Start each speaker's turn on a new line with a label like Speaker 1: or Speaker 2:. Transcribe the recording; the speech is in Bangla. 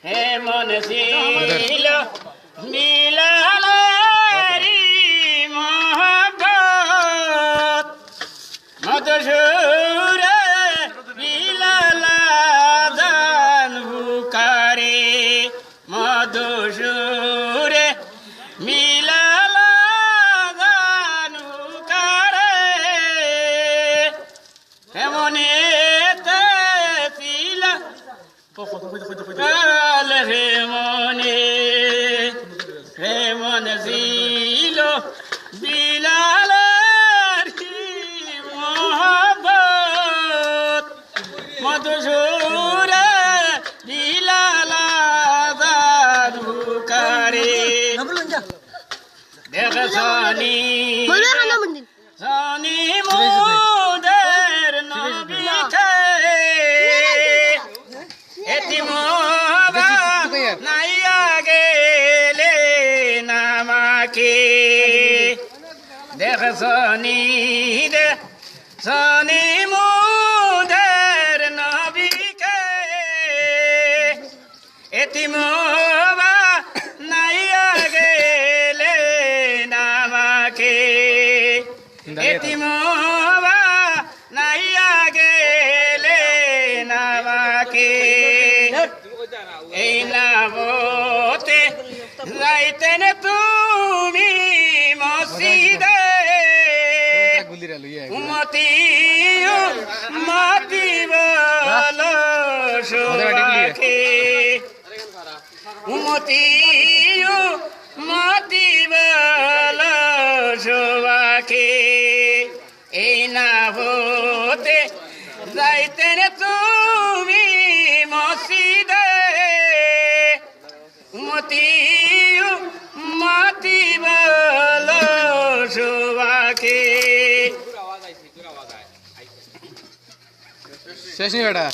Speaker 1: হে মন ছিল মিলালারি মহব্বত মধুসূরে মিলালা দান বুকারে মধুসূরে মিলালা দান বুকারে এমনে হেমন ছিল বিলালের মহব্বত মধুসূরে বিলালা দারুকারে দেখ সনি সনি মুদের নবীকে এতিমবা নাইয়া গেলে নামাকে দেখ সনি সনি মুদের নবীকে এতিমবা নাইয়া গেলে নামাকে এতিমবা নাইয়া গেলে নামাকে এই নামতে যাইতেন তুমি মসজিদে উম্মতি উম্মতি বলো শোভাকে উম্মতি উম্মতি বলো শোভাকে এই নামতে যাইতেন তুমি মসজিদে উম্মতি উম্মতি বলো শোভাকে
Speaker 2: শেষ নি বেটা।